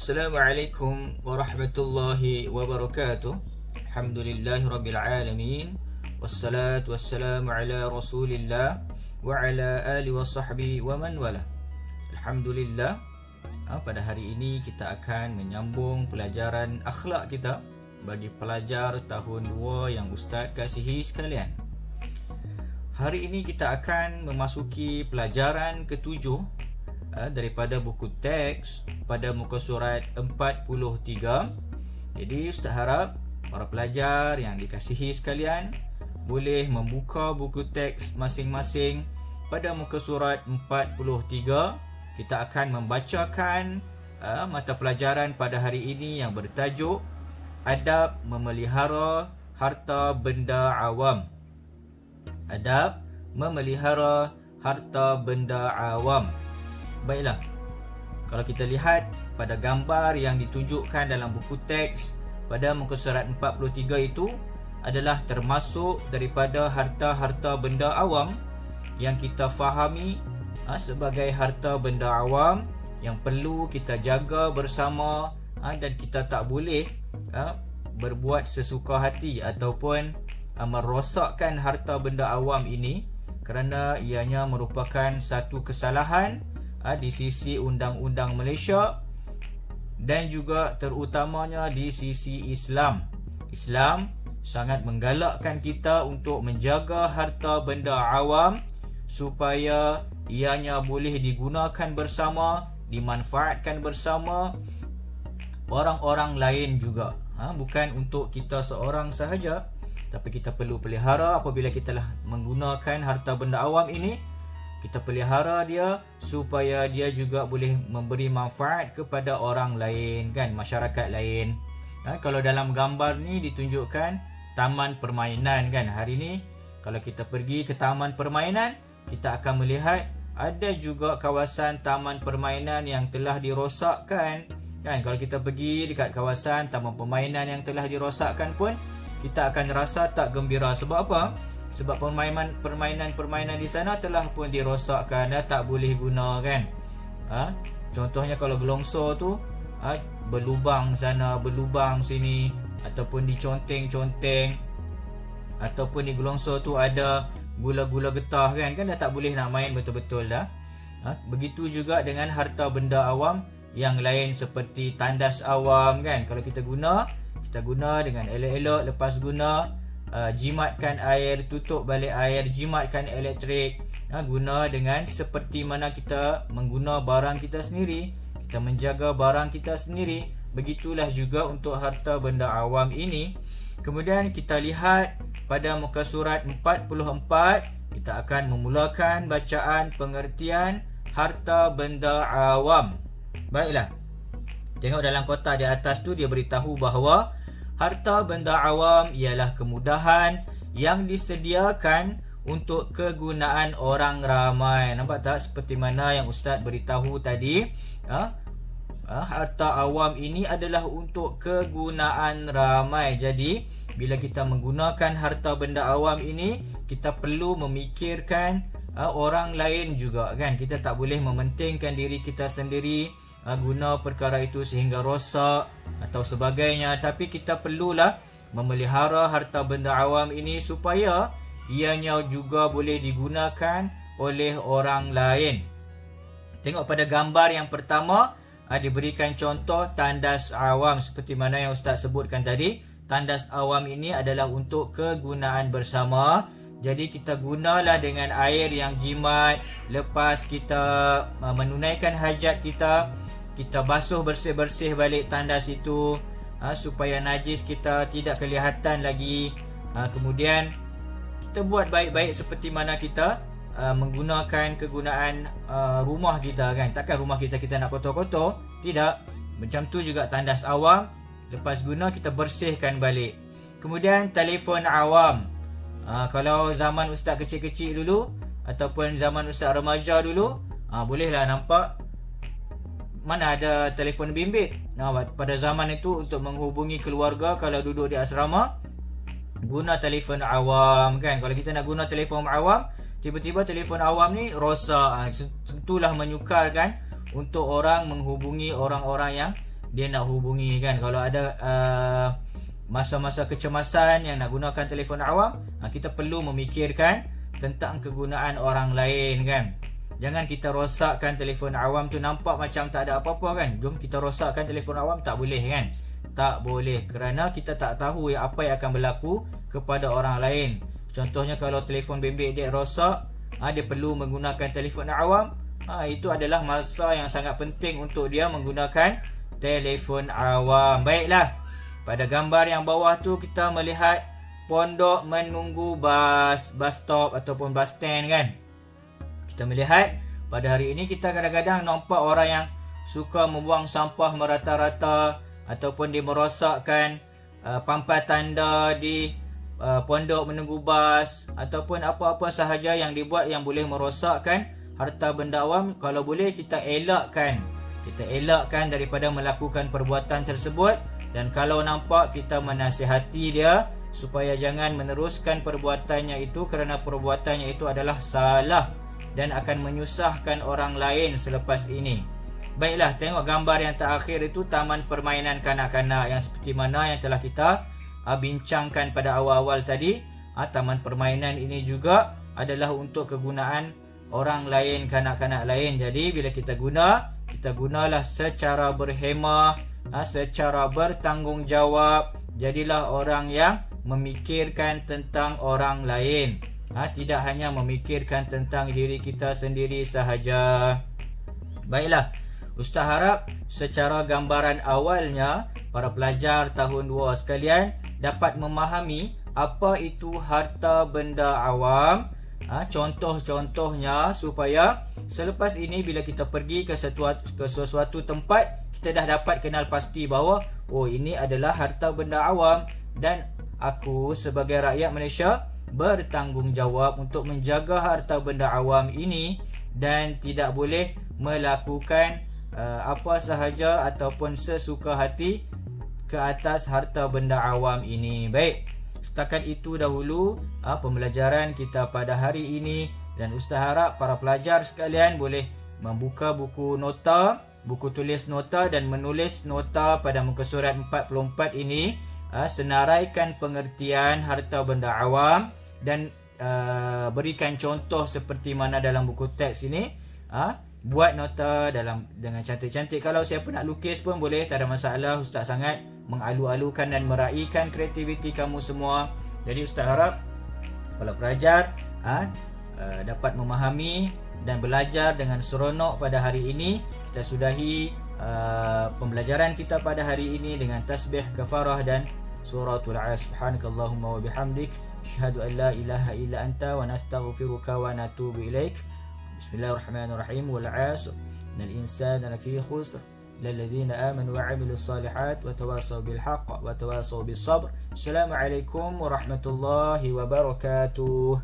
Assalamualaikum warahmatullahi wabarakatuh. Alhamdulillahi rabbil alamin. Wassalatu wassalamu ala rasulillah wa ala alihi wa sahbihi wa man wala. Alhamdulillah, pada hari ini kita akan menyambung pelajaran akhlak kita bagi pelajar tahun 2 yang Ustaz kasihi sekalian. Hari ini kita akan memasuki pelajaran ketujuh daripada buku teks pada muka surat 43. Jadi Ustaz harap para pelajar yang dikasihi sekalian boleh membuka buku teks masing-masing pada muka surat 43. Kita akan membacakan mata pelajaran pada hari ini yang bertajuk Adab Memelihara Harta Benda Awam. Adab memelihara harta benda awam. Baiklah, kalau kita lihat pada gambar yang ditunjukkan dalam buku teks pada muka surat 43 itu adalah termasuk daripada harta-harta benda awam yang kita fahami sebagai harta benda awam yang perlu kita jaga bersama, dan kita tak boleh berbuat sesuka hati ataupun merosakkan harta benda awam ini kerana ianya merupakan satu kesalahan di sisi undang-undang Malaysia dan juga terutamanya di sisi Islam. Islam sangat menggalakkan kita untuk menjaga harta benda awam supaya ianya boleh digunakan bersama, dimanfaatkan bersama orang-orang lain juga. Bukan untuk kita seorang sahaja, tapi kita perlu pelihara apabila kita telah menggunakan harta benda awam ini. Kita pelihara dia supaya dia juga boleh memberi manfaat kepada orang lain, kan, masyarakat lain. Kalau dalam gambar ni ditunjukkan taman permainan, kan. Hari ni kalau kita pergi ke taman permainan, kita akan melihat ada juga kawasan taman permainan yang telah dirosakkan, kan. Kalau kita pergi dekat kawasan taman permainan yang telah dirosakkan pun, kita akan rasa tak gembira. Sebab apa? Sebab permainan di sana telah pun dirosakkan, tak boleh guna, kan. Contohnya kalau gelongsor tu berlubang sana, berlubang sini, ataupun diconteng-conteng, ataupun di gelongsor tu ada gula-gula getah, kan dah tak boleh nak main betul-betul dah. Begitu juga dengan harta benda awam yang lain seperti tandas awam, kan. Kalau kita guna dengan elok-elok, lepas guna jimatkan air, tutup balik air, jimatkan elektrik, guna dengan seperti mana kita mengguna barang kita sendiri, kita menjaga barang kita sendiri. Begitulah juga untuk harta benda awam ini. Kemudian kita lihat pada muka surat 44, kita akan memulakan bacaan pengertian harta benda awam. Baiklah, tengok dalam kotak di atas tu dia beritahu bahawa harta benda awam ialah kemudahan yang disediakan untuk kegunaan orang ramai. Nampak tak seperti mana yang Ustaz beritahu tadi? Harta awam ini adalah untuk kegunaan ramai. Jadi bila kita menggunakan harta benda awam ini, kita perlu memikirkan orang lain juga, kan. Kita tak boleh mementingkan diri kita sendiri, guna perkara itu sehingga rosak atau sebagainya, tapi kita perlulah memelihara harta benda awam ini supaya ianya juga boleh digunakan oleh orang lain. Tengok pada gambar yang pertama, diberikan contoh tandas awam seperti mana yang Ustaz sebutkan tadi. Tandas awam ini adalah untuk kegunaan bersama. Jadi kita gunalah dengan air yang jimat. Lepas kita menunaikan hajat kita, kita basuh bersih-bersih balik tandas itu supaya najis kita tidak kelihatan lagi. Kemudian kita buat baik-baik seperti mana kita menggunakan kegunaan rumah kita, kan. Takkan rumah kita nak kotor-kotor, tidak. Macam tu juga tandas awam, lepas guna kita bersihkan balik. Kemudian telefon awam. Kalau zaman Ustaz kecil-kecil dulu ataupun zaman Ustaz remaja dulu, bolehlah nampak mana ada telefon bimbit. Pada zaman itu untuk menghubungi keluarga kalau duduk di asrama, guna telefon awam, kan. Kalau kita nak guna telefon awam, tiba-tiba telefon awam ni rosak, tentulah menyukarkan untuk orang menghubungi orang-orang dia nak hubungi kan. Kalau ada masa-masa kecemasan yang nak gunakan telefon awam, kita perlu memikirkan tentang kegunaan orang lain kan. Jangan kita rosakkan telefon awam tu nampak macam tak ada apa-apa kan. Jom kita rosakkan telefon awam, tak boleh kan. Tak boleh, kerana kita tak tahu apa yang akan berlaku kepada orang lain. Contohnya kalau telefon bimbit dia rosak, dia perlu menggunakan telefon awam, itu adalah masa yang sangat penting untuk dia menggunakan telefon awam. Baiklah, pada gambar yang bawah tu kita melihat pondok menunggu bus stop ataupun bus stand kan. Kita melihat pada hari ini kita kadang-kadang nampak orang yang suka membuang sampah merata-rata ataupun dia merosakkan pampang tanda di pondok menunggu bas ataupun apa-apa sahaja yang dibuat yang boleh merosakkan harta benda awam. Kalau boleh kita elakkan daripada melakukan perbuatan tersebut, dan kalau nampak kita menasihati dia supaya jangan meneruskan perbuatannya itu, kerana perbuatannya itu adalah salah dan akan menyusahkan orang lain selepas ini. Baiklah, tengok gambar yang terakhir itu taman permainan kanak-kanak yang seperti mana yang telah kita bincangkan pada awal-awal tadi. Taman permainan ini juga adalah untuk kegunaan orang lain, kanak-kanak lain. Jadi bila kita gunalah secara berhemah, secara bertanggungjawab. Jadilah orang yang memikirkan tentang orang lain, tidak hanya memikirkan tentang diri kita sendiri sahaja. Baiklah, Ustaz harap secara gambaran awalnya para pelajar tahun 2 sekalian dapat memahami apa itu harta benda awam, contoh-contohnya, supaya selepas ini bila kita pergi ke sesuatu tempat, kita dah dapat kenal pasti bahawa ini adalah harta benda awam dan aku sebagai rakyat Malaysia bertanggungjawab untuk menjaga harta benda awam ini dan tidak boleh melakukan apa sahaja ataupun sesuka hati ke atas harta benda awam ini. Baik, setakat itu dahulu pembelajaran kita pada hari ini, dan Ustaz harap para pelajar sekalian boleh membuka buku tulis nota dan menulis nota pada muka surat 44 ini, senaraikan pengertian harta benda awam dan berikan contoh seperti mana dalam buku teks ini. Buat nota dengan cantik-cantik. Kalau siapa nak lukis pun boleh, tak ada masalah. Ustaz sangat mengalu-alukan dan meraihkan kreativiti kamu semua. Jadi Ustaz harap para pelajar dapat memahami dan belajar dengan seronok pada hari ini. Kita sudahi pembelajaran kita pada hari ini dengan tasbih, kafarah dan suratul As. Subhanakallahumma wa bihamdik, asyhadu an la ilaha illa anta wa nastaghfiruka wa natubu ilaik. Bismillahirrahmanirrahim. Wal 'asr innal insana lafi khusr illa alladhina amanu wa 'amilus solihat wa tawasaw bil haqq wa tawasaw bis sabr. Assalamualaikum warahmatullahi wabarakatuh.